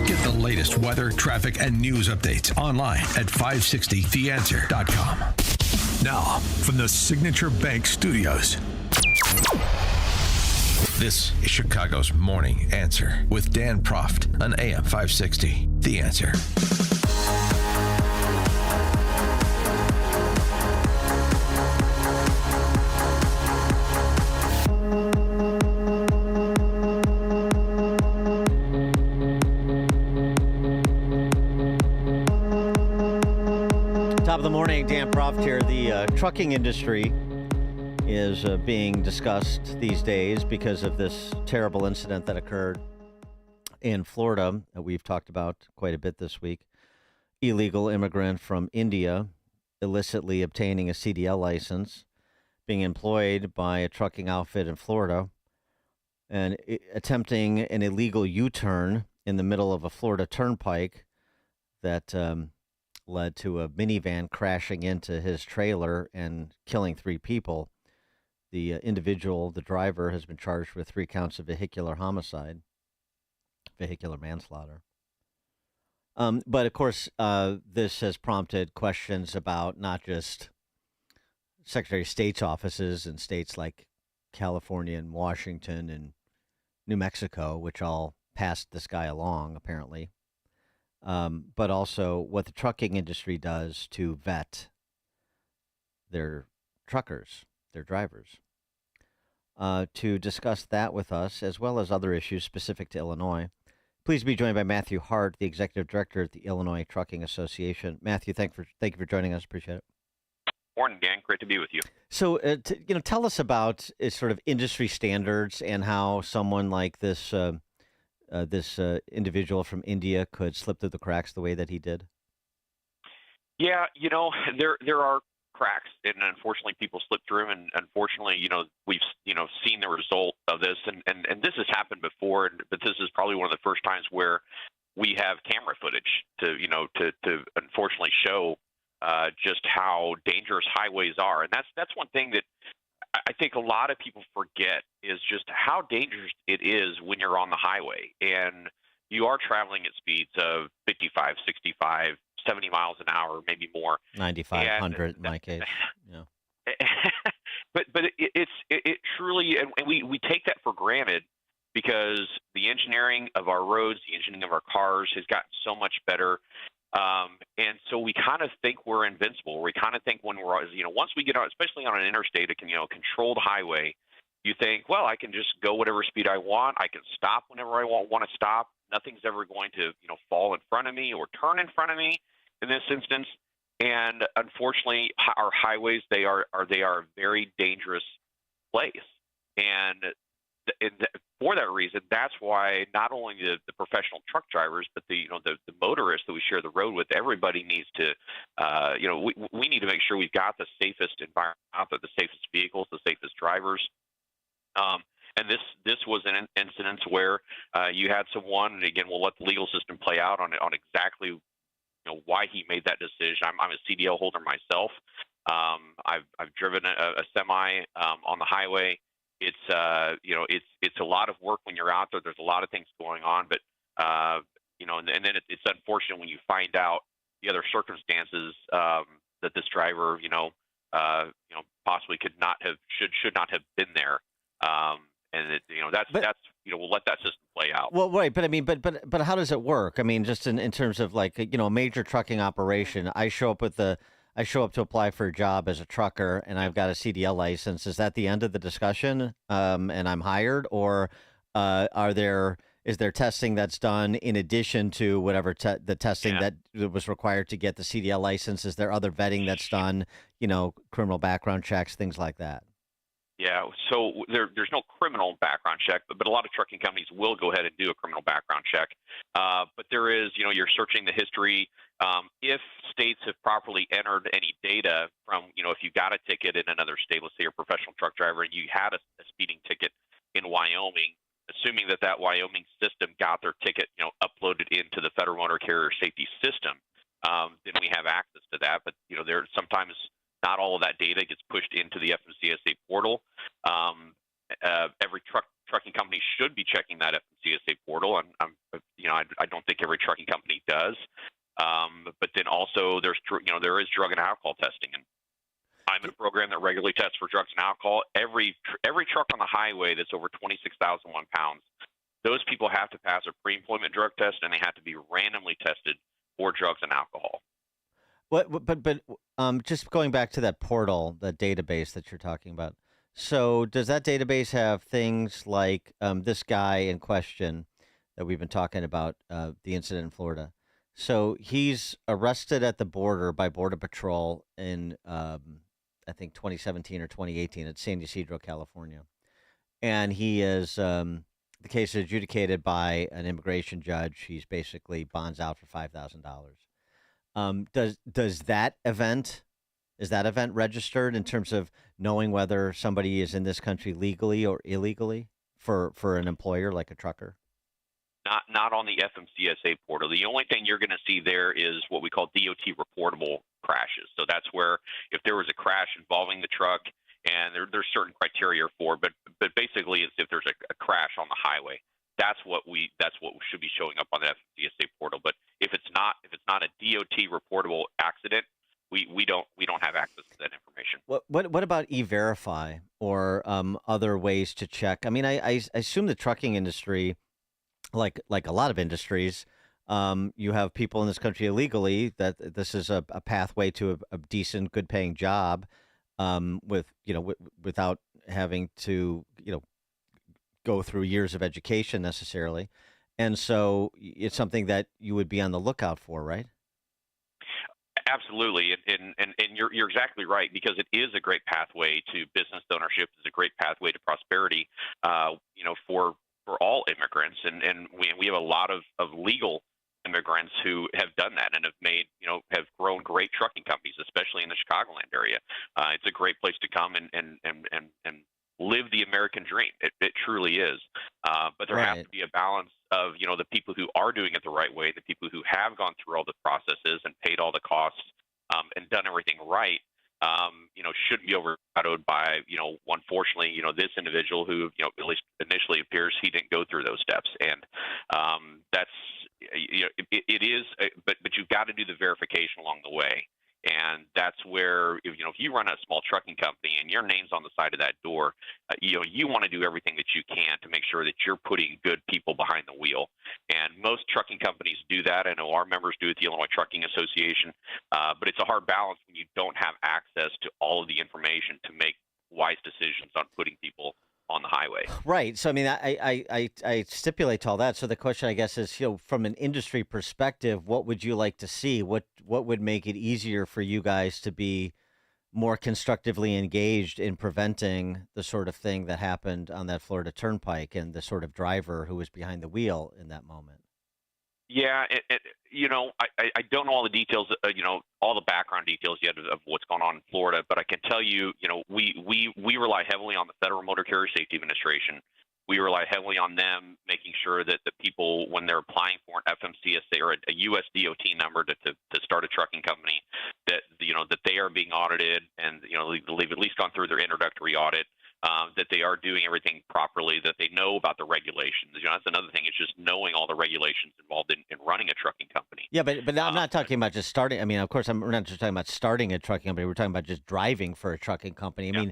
Get the latest weather, traffic, and news updates online at 560theanswer.com. Now, from the Signature Bank Studios, this is Chicago's Morning Answer with Dan Proft on AM 560. The Answer. Top of the morning, Dan Proft here. The trucking industry is being discussed these days because of this terrible incident that occurred in Florida that we've talked about quite a bit this week. Illegal immigrant from India illicitly obtaining a CDL license, being employed by a trucking outfit in Florida, and attempting an illegal U-turn in the middle of a Florida turnpike that led to a minivan crashing into his trailer and killing 3 people. The individual, the driver, has been charged with 3 counts of vehicular homicide, vehicular manslaughter. But, of course, this has prompted questions about not just Secretary of State's offices in states like California and Washington and New Mexico, which all passed this guy along, apparently, but also what the trucking industry does to vet their truckers, their drivers. To discuss that with us, as well as other issues specific to Illinois, please be joined by Matthew Hart, the Executive Director at the Illinois Trucking Association. Matthew, thank you for joining us. Appreciate it. Morning, Dan. Great to be with you. So, tell us about sort of industry standards and how someone like this individual from India could slip through the cracks the way that he did. Yeah, there are cracks, and unfortunately, people slip through. And unfortunately, we've seen the result of this, and this has happened before. But this is probably one of the first times where we have camera footage to unfortunately show just how dangerous highways are. And that's one thing that I think a lot of people forget is just how dangerous it is when you're on the highway and you are traveling at speeds of 55, 65, 70 miles an hour, maybe more. 95, 100 in my case. Yeah. but it truly, and we take that for granted because the engineering of our roads, the engineering of our cars has gotten so much better. And so we kind of think we're invincible. We kind of think when we're, once we get out, especially on an interstate, a controlled highway, you think, well, I can just go whatever speed I want. I can stop whenever I want to stop. Nothing's ever going to, fall in front of me or turn in front of me in this instance. And unfortunately, our highways, they are a very dangerous place. And for that reason, that's why not only the professional truck drivers, but the motorists that we share the road with, everybody needs to, we need to make sure we've got the safest environment out there, the safest vehicles, the safest drivers. And this was an incident where you had someone, and again, we'll let the legal system play out on exactly why he made that decision. I'm a CDL holder myself. I've driven a semi on the highway. It's it's a lot of work when you're out there. There's a lot of things going on, but and then it's unfortunate when you find out the other circumstances that this driver possibly should not have been there. And that's we'll let that system play out. Well, right, but I mean, but how does it work? I mean, just in terms of like a major trucking operation, I show up to apply for a job as a trucker, and I've got a CDL license. Is that the end of the discussion? And I'm hired, or is there testing that's done in addition to whatever the testing that was required to get the CDL license? Is there other vetting that's done? Criminal background checks, things like that. Yeah, so there's no criminal background check, but a lot of trucking companies will go ahead and do a criminal background check. But there is, you're searching the history. If states have properly entered any data from, if you got a ticket in another state, let's say you're a professional truck driver and you had a speeding ticket in Wyoming, assuming that Wyoming system got their ticket, uploaded into the Federal Motor Carrier Safety System, then we have access to that. But, there sometimes not all of that data gets pushed into the FMCSA portal. Every trucking company should be checking that FMCSA portal, and I don't think every trucking company does. But then also there is drug and alcohol testing, and I'm in a program that regularly tests for drugs and alcohol. Every truck on the highway that's over 26,001 pounds, those people have to pass a pre-employment drug test, and they have to be randomly tested for drugs and alcohol. But just going back to that portal, the database that you're talking about. So does that database have things like this guy in question that we've been talking about, the incident in Florida? So he's arrested at the border by Border Patrol in, I think, 2017 or 2018 at San Ysidro, California. And he is, the case is adjudicated by an immigration judge. He's basically bonds out for $5,000. Does that event, is that event registered in terms of knowing whether somebody is in this country legally or illegally for an employer like a trucker? Not on the FMCSA portal. The only thing you're going to see there is what we call DOT reportable crashes. So that's where if there was a crash involving the truck, and there's certain criteria for, but basically it's if there's a crash on the highway. That's what should be showing up on the FMCSA portal. But if it's not a DOT reportable accident, we don't have access to that information. What about E-Verify or other ways to check? I mean, I assume the trucking industry, like a lot of industries, you have people in this country illegally, that this is a pathway to a decent, good paying job, without having to, go through years of education necessarily. And so it's something that you would be on the lookout for, right? Absolutely, and you're exactly right, because it is a great pathway to business ownership. It's a great pathway to prosperity, for all immigrants, and we have a lot of legal immigrants who have done that and have made, have grown great trucking companies, especially in the Chicagoland area. It's a great place to come and live the American dream. It truly is. But there has to be a balance of, the people who are doing it the right way, the people who have gone through all the processes and paid all the costs, and done everything right, shouldn't be overshadowed by, unfortunately, this individual who, at least initially appears he didn't go through those steps. And that's, it is, but you've got to do the verification along the way. And that's where, if you run a small trucking company and your name's on the side of that door, you want to do everything that you can to make sure that you're putting good people behind the wheel. And most trucking companies do that. I know our members do at the Illinois Trucking Association, but it's a hard balance when you don't have access to all of the information to make wise decisions on putting people on the highway. Right. So, I mean, I stipulate to all that. So the question, I guess, is, from an industry perspective, what would you like to see? What would make it easier for you guys to be more constructively engaged in preventing the sort of thing that happened on that Florida Turnpike and the sort of driver who was behind the wheel in that moment? Yeah, I don't know all the details, all the background details yet of what's going on in Florida, but I can tell you, we rely heavily on the Federal Motor Carrier Safety Administration. We rely heavily on them making sure that the people, when they're applying for an FMCSA or a U.S. DOT number to start a trucking company, that that they are being audited, and they've at least gone through their introductory audit. That they are doing everything properly, that they know about the regulations. That's another thing. It's just knowing all the regulations involved in running a trucking company. Yeah, but I'm not talking about just starting. I mean, of course, we're not just talking about starting a trucking company. We're talking about just driving for a trucking company. I mean,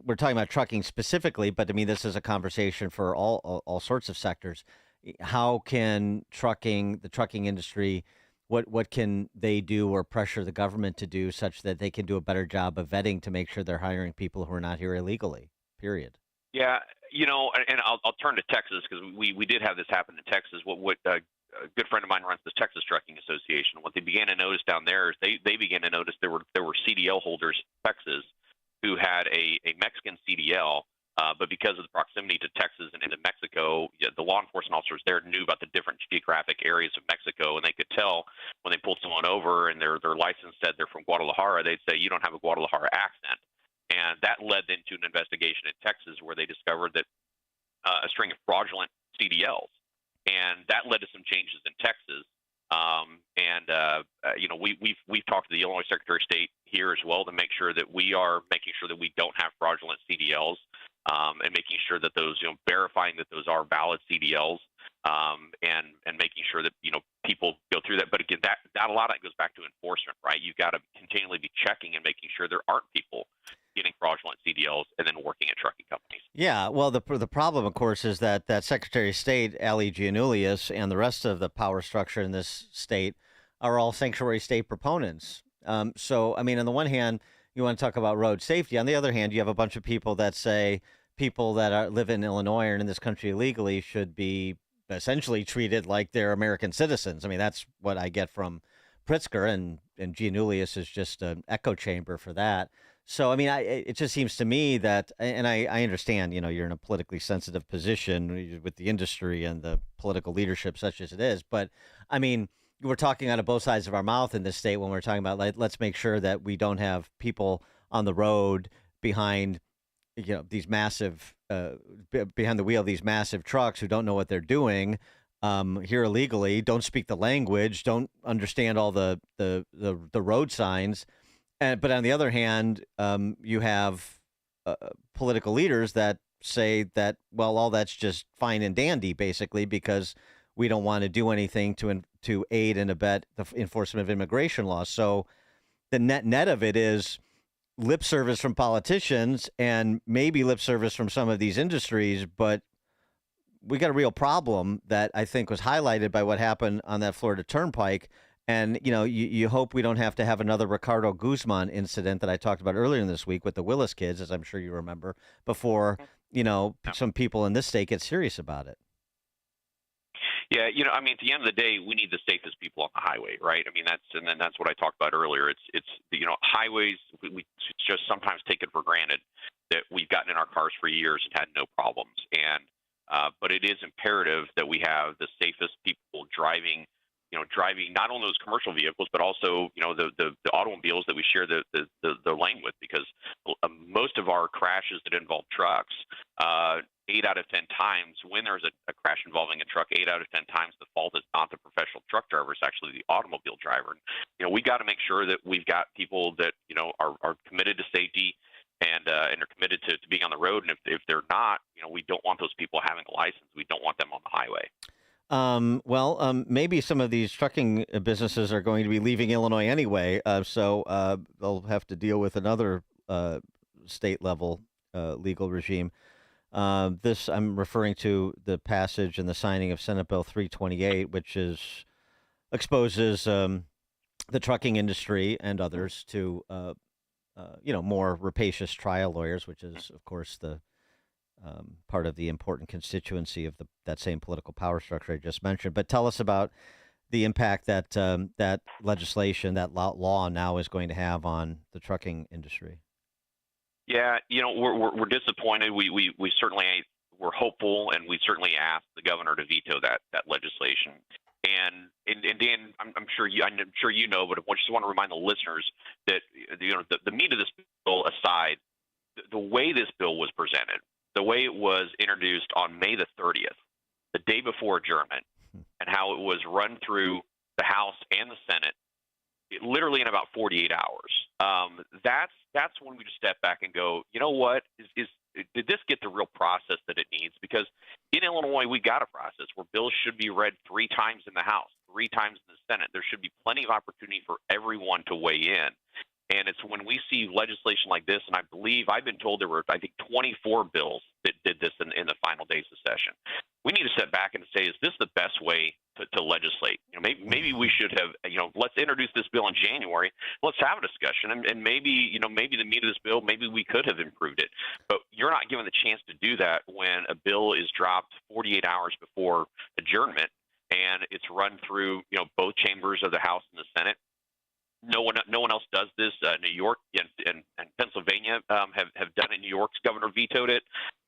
we're talking about trucking specifically, but I mean, this is a conversation for all sorts of sectors. How can the trucking industry, what can they do or pressure the government to do such that they can do a better job of vetting to make sure they're hiring people who are not here illegally, period? Yeah, and I'll turn to Texas, because we did have this happen in Texas. What a good friend of mine runs the Texas Trucking Association. What they began to notice down there is they began to notice there were CDL holders in Texas who had a Mexican CDL, but because of the proximity to Texas and into Mexico, the law enforcement officers there knew about the different geographic areas of Mexico, and they could tell when they pulled someone over and their license said they're from Guadalajara, they'd say, "You don't have a Guadalajara accent." And that led into an investigation in Texas where they discovered that a string of fraudulent CDLs, and that led to some changes in Texas. We've talked to the Illinois Secretary of State here as well to make sure that we are making sure that we don't have fraudulent CDLs, and making sure that those, verifying that those are valid CDLs. and making sure that people go through that. But again, that a lot of it goes back to enforcement, right? You got to continually be checking and making sure there aren't people getting fraudulent CDLs and then working at trucking companies. Yeah, well, the problem, of course, is that Secretary of State Ali Giannoulias and the rest of the power structure in this state are all sanctuary state proponents. So, I mean, on the one hand, you want to talk about road safety. On the other hand, you have a bunch of people that say people that live in Illinois or in this country illegally should be essentially treated like they're American citizens. I mean, that's what I get from Pritzker, and Giannoulias is just an echo chamber for that. So, I mean, it just seems to me that, and I understand, you're in a politically sensitive position with the industry and the political leadership such as it is. But, I mean, we're talking out of both sides of our mouth in this state when we're talking about, like, let's make sure that we don't have people on the road behind, these massive, behind the wheel of these massive trucks who don't know what they're doing, here illegally, don't speak the language, don't understand all the road signs. But on the other hand, you have political leaders that say that, well, all that's just fine and dandy, basically, because we don't want to do anything to aid and abet the enforcement of immigration laws. So the net of it is lip service from politicians and maybe lip service from some of these industries, but we got a real problem that I think was highlighted by what happened on that Florida Turnpike. And, you hope we don't have to have another Ricardo Guzman incident that I talked about earlier in this week with the Willis kids, as I'm sure you remember, before, some people in this state get serious about it. Yeah, I mean, at the end of the day, we need the safest people on the highway, right? I mean, that's what I talked about earlier. It's highways, we just sometimes take it for granted that we've gotten in our cars for years and had no problems. But it is imperative that we have the safest people driving not only those commercial vehicles, but also, the automobiles that we share the lane with, because most of our crashes that involve trucks, 8 out of 10 times when there's a crash involving a truck, 8 out of 10 times the fault is not the professional truck driver, it's actually the automobile driver. We got to make sure that we've got people that, are committed to safety and are committed to being on the road. And if they're not, we don't want those people having a license. We don't want them on the highway. Maybe some of these trucking businesses are going to be leaving Illinois anyway, so they'll have to deal with another state level legal regime. This I'm referring to the passage and the signing of Senate Bill 328, which exposes the trucking industry and others to more rapacious trial lawyers, which is, of course, the part of the important constituency of that same political power structure I just mentioned. But tell us about the impact that that legislation, that law now is going to have on the trucking industry. Yeah, we're disappointed. We certainly were hopeful, and we certainly asked the governor to veto that legislation. And Dan, I'm sure you know, but I just want to remind the listeners that the meat of this bill aside, the way this bill was presented, the way it was introduced on May the 30th, the day before adjournment, and how it was run through the House and the Senate, literally in about 48 hours. That's when we just step back and go, you know what? Did this get the real process that it needs? Because in Illinois, we got a process where bills should be read 3 times in the House, 3 times in the Senate. There should be plenty of opportunity for everyone to weigh in. And it's when we see legislation like this, and I've been told there were, 24 bills that did this in the final days of session. We need to step back and say, is this the best way to legislate? Maybe we should have, let's introduce this bill in January. Let's have a discussion, and maybe the meat of this bill, maybe we could have improved it. But you're not given the chance to do that when a bill is dropped 48 hours before adjournment, and it's run through, both chambers of the House and the Senate. No one else does this. New York and Pennsylvania have done it. New York's governor vetoed it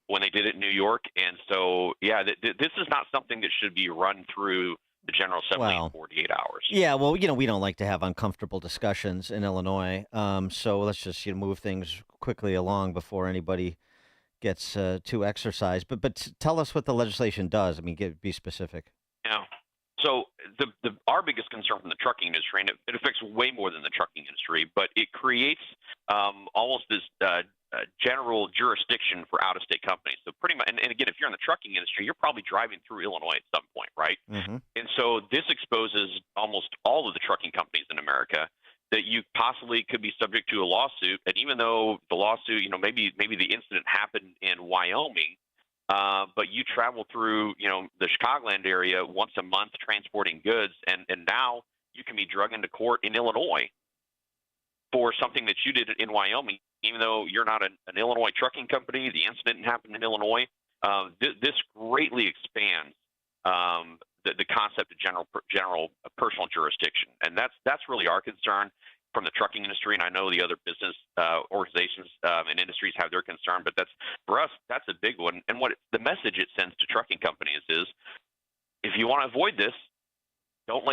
when they did it in New York. And so, yeah, this is not something that should be run through the General Assembly in 48 hours. Yeah, well, we don't like to have uncomfortable discussions in Illinois. So let's just move things quickly along before anybody gets too exercised. But tell us what the legislation does. I mean, be specific. Yeah. So our biggest concern from the trucking industry, and it affects way more than the trucking industry, but it creates almost this general jurisdiction for out-of-state companies. So pretty much, and again, if you're in the trucking industry, you're probably driving through Illinois at some point, right? Mm-hmm. And so this exposes almost all of the trucking companies in America that you possibly could be subject to a lawsuit. And even though the lawsuit, maybe the incident happened in Wyoming, but you travel through, the Chicagoland area once a month transporting goods, and now you can be dragged into court in Illinois for something that you did in Wyoming, even though you're not an Illinois trucking company. The incident happened in Illinois. This greatly expands the concept of general personal jurisdiction, and that's really our concern from the trucking industry. And I know the other business organizations and industries have their concern, but for us, that's a big one. And what the message it sends to trucking companies is, if you want to avoid this, don't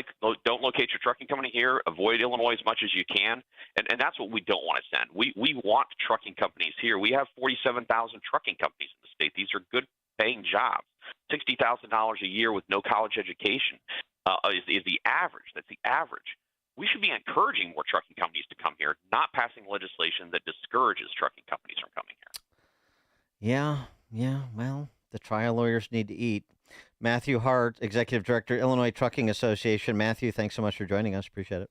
locate your trucking company here. Avoid Illinois as much as you can, and that's what we don't want to send. We want trucking companies here. We have 47,000 trucking companies in the state. These are good paying jobs. $60,000 a year with no college education is the average. That's the average. We should be encouraging more trucking companies to come here, not passing legislation that discourages trucking companies from coming here. Yeah. Well, the trial lawyers need to eat. Matthew Hart, Executive Director, Illinois Trucking Association. Matthew, thanks so much for joining us. Appreciate it.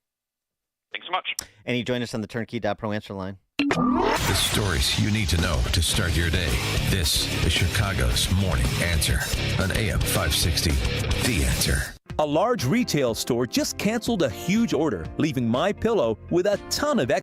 Thanks so much. And you join us on the Turnkey.pro answer line. The stories you need to know to start your day. This is Chicago's Morning Answer on AM 560. The Answer. A large retail store just canceled a huge order, leaving MyPillow with a ton of